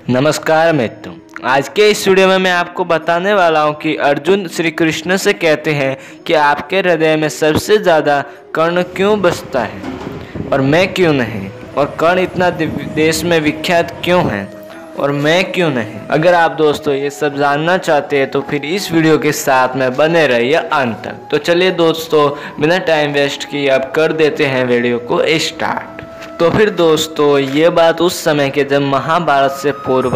नमस्कार मित्रों, आज के इस वीडियो में मैं आपको बताने वाला हूं कि अर्जुन श्री कृष्ण से कहते हैं कि आपके हृदय में सबसे ज़्यादा कर्ण क्यों बसता है और मैं क्यों नहीं, और कर्ण इतना देश में विख्यात क्यों है और मैं क्यों नहीं। अगर आप दोस्तों ये सब जानना चाहते हैं तो फिर इस वीडियो के साथ में बने रहिए अंत तक। तो चलिए दोस्तों, बिना टाइम वेस्ट किए अब कर देते हैं वीडियो को स्टार्ट। तो फिर दोस्तों, ये बात उस समय के जब महाभारत से पूर्व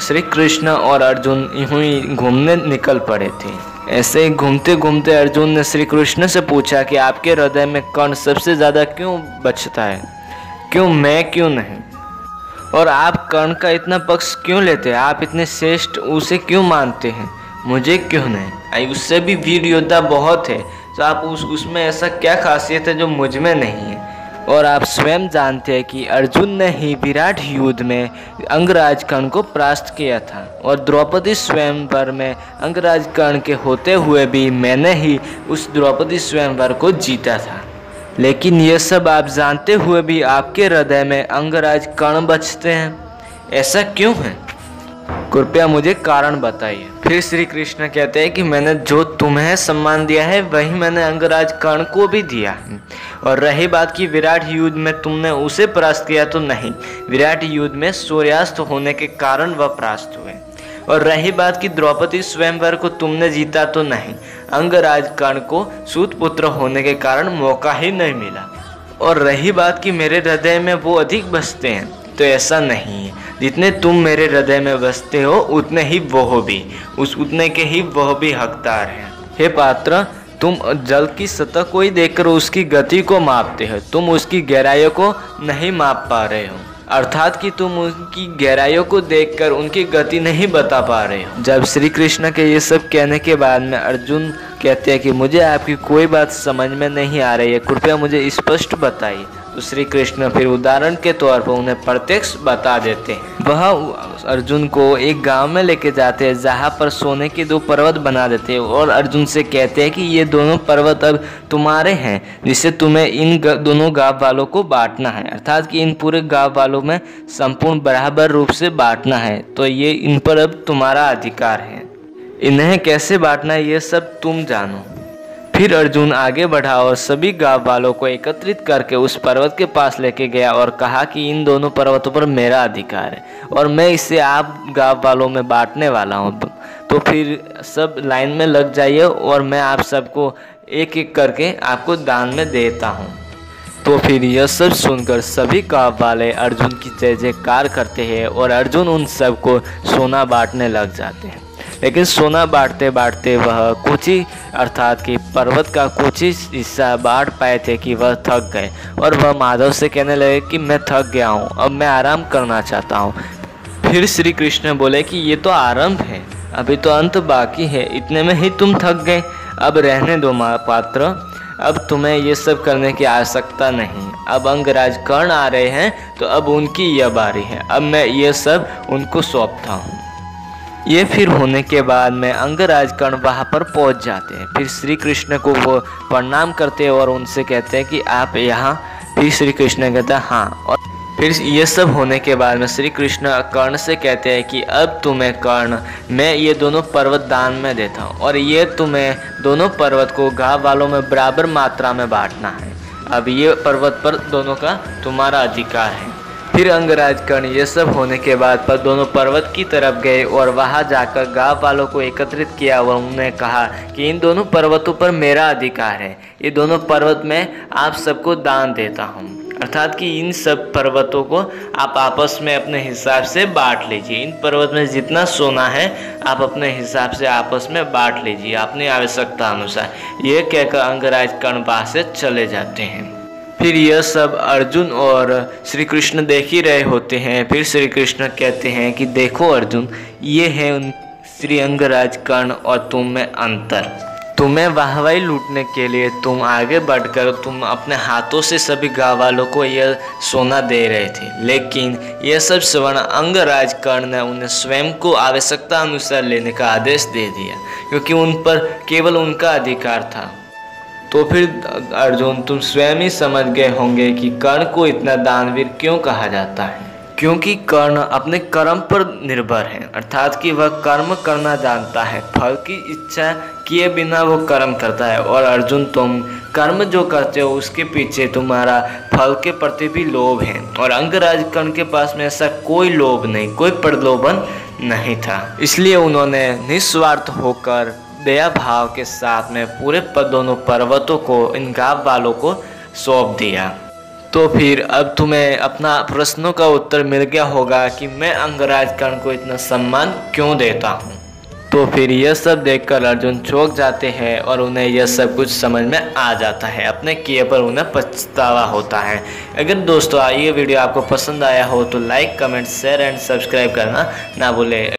श्री कृष्ण और अर्जुन यूं ही घूमने निकल पड़े थे। ऐसे ही घूमते घूमते अर्जुन ने श्री कृष्ण से पूछा कि आपके हृदय में कर्ण सबसे ज़्यादा क्यों बचता है, क्यों मैं क्यों नहीं, और आप कर्ण का इतना पक्ष क्यों लेते हैं, आप इतने श्रेष्ठ उसे क्यों मानते हैं, मुझे क्यों नहीं। उससे भी वीर योद्धा बहुत है, तो आप उसमें ऐसा क्या खासियत है जो मुझ में नहीं है। और आप स्वयं जानते हैं कि अर्जुन ने ही विराट युद्ध में अंगराज कर्ण को परास्त किया था, और द्रौपदी स्वयंवर में अंगराज कर्ण के होते हुए भी मैंने ही उस द्रौपदी स्वयंवर को जीता था। लेकिन ये सब आप जानते हुए भी आपके हृदय में अंगराज कर्ण बचते हैं, ऐसा क्यों है? कृपया मुझे कारण बताइए। फिर श्री कृष्ण कहते हैं कि मैंने जो तुम्हें सम्मान दिया है वही मैंने अंगराज कर्ण को भी दिया है। और रही बात कि विराट युद्ध में तुमने उसे परास्त किया, तो नहीं, विराट युद्ध में सूर्यास्त होने के कारण वह परास्त हुए। और रही बात कि द्रौपदी स्वयंवर को तुमने जीता, तो नहीं, अंगराज कर्ण को सूत पुत्र होने के कारण मौका ही नहीं मिला। और रही बात कि मेरे हृदय में वो अधिक बसते हैं, तो ऐसा नहीं है। जितने तुम मेरे हृदय में बसते हो उतने ही वह भी, उतने के ही वह भी हकदार हैं। हे पात्र, तुम जल की सतह को ही देखकर उसकी गति को मापते हो, तुम उसकी गहराइयों को नहीं माप पा रहे हो। अर्थात कि तुम उनकी गहराइयों को देखकर उनकी गति नहीं बता पा रहे हो। जब श्री कृष्ण के ये सब कहने के बाद में अर्जुन कहते हैं कि मुझे आपकी कोई बात समझ में नहीं आ रही है, कृपया मुझे स्पष्ट बताइए। तो श्री कृष्ण फिर उदाहरण के तौर पर उन्हें प्रत्यक्ष बता देते हैं। वह अर्जुन को एक गांव में लेके जाते हैं जहां पर सोने के 2 पर्वत बना देते हैं, और अर्जुन से कहते हैं कि ये दोनों पर्वत अब तुम्हारे हैं, जिससे तुम्हें इन दोनों गांव वालों को बांटना है। अर्थात कि इन पूरे गांव वालों में संपूर्ण बराबर रूप से बांटना है, तो ये इन पर अब तुम्हारा अधिकार है। इन्हें कैसे बांटना है ये सब तुम जानो। फिर अर्जुन आगे बढ़ा और सभी गांव वालों को एकत्रित करके उस पर्वत के पास लेके गया और कहा कि इन दोनों पर्वतों पर मेरा अधिकार है और मैं इसे आप गांव वालों में बांटने वाला हूँ। तो फिर सब लाइन में लग जाइए और मैं आप सबको एक एक करके आपको दान में देता हूँ। तो फिर यह सब सुनकर सभी गांव वाले अर्जुन की जय जयकार करते हैं और अर्जुन उन सबको सोना बांटने लग जाते हैं। लेकिन सोना बांटते बांटते वह कुछ ही, अर्थात कि पर्वत का कुछ ही हिस्सा बांट पाए थे कि वह थक गए, और वह माधव से कहने लगे कि मैं थक गया हूँ, अब मैं आराम करना चाहता हूँ। फिर श्री कृष्ण बोले कि ये तो आरंभ है, अभी तो अंत बाकी है, इतने में ही तुम थक गए, अब रहने दो पात्र, अब तुम्हें ये सब करने की आवश्यकता नहीं। अब अंगराज कर्ण आ रहे हैं तो अब उनकी यह बारी है, अब मैं ये सब उनको सौंपता हूँ। ये फिर होने के बाद में अंगराज कर्ण वहाँ पर पहुँच जाते हैं। फिर श्री कृष्ण को वो प्रणाम करते हैं और उनसे कहते हैं कि आप यहाँ। फिर श्री कृष्ण कहते हैं हाँ। और फिर ये सब होने के बाद में श्री कृष्ण कर्ण से कहते हैं कि अब तुम्हें कर्ण मैं ये दोनों पर्वत दान में देता हूँ, और ये तुम्हें दोनों पर्वत को गाँव वालों में बराबर मात्रा में बांटना है। अब ये पर्वत पर दोनों का तुम्हारा अधिकार है। फिर अंगराज कर्ण ये सब होने के बाद पर दोनों पर्वत की तरफ गए और वहां जाकर गांव वालों को एकत्रित किया और उन्होंने कहा कि इन दोनों पर्वतों पर मेरा अधिकार है, ये दोनों पर्वत मैं आप सबको दान देता हूं। अर्थात कि इन सब पर्वतों को आप आपस में अपने हिसाब से बांट लीजिए, इन पर्वत में जितना सोना है आप अपने हिसाब से आपस में बांट लीजिए अपनी आवश्यकता अनुसार। ये कहकर अंगराज कर्ण वहां से चले जाते हैं। फिर यह सब अर्जुन और श्री कृष्ण देख ही रहे होते हैं। फिर श्री कृष्ण कहते हैं कि देखो अर्जुन, ये है उन श्री अंगराज कर्ण और तुम में अंतर। तुम्हें वाहवाही लूटने के लिए तुम आगे बढ़कर तुम अपने हाथों से सभी गाँव वालों को यह सोना दे रहे थे, लेकिन यह सब स्वर्ण अंगराज कर्ण ने उन्हें स्वयं को आवश्यकता अनुसार लेने का आदेश दे दिया, क्योंकि उन पर केवल उनका अधिकार था। तो फिर अर्जुन तुम स्वयं ही समझ गए होंगे कि कर्ण को इतना दानवीर क्यों कहा जाता है। क्योंकि कर्ण अपने कर्म पर निर्भर है, अर्थात कि वह कर्म करना जानता है, फल की इच्छा किए बिना वो कर्म करता है। और अर्जुन, तुम कर्म जो करते हो उसके पीछे तुम्हारा फल के प्रति भी लोभ है, और अंगराज कर्ण के पास में ऐसा कोई लोभ नहीं, कोई प्रलोभन नहीं था। इसलिए उन्होंने निस्वार्थ होकर दया भाव के साथ में पूरे दोनों पर्वतों को इन गांव वालों को सौंप दिया। तो फिर अब तुम्हें अपना प्रश्नों का उत्तर मिल गया होगा कि मैं अंगराज कर्ण को इतना सम्मान क्यों देता हूँ। तो फिर यह सब देखकर अर्जुन चौंक जाते हैं और उन्हें यह सब कुछ समझ में आ जाता है, अपने किए पर उन्हें पछतावा होता है। अगर दोस्तों ये वीडियो आपको पसंद आया हो तो like, comment, share and subscribe करना ना भूलें।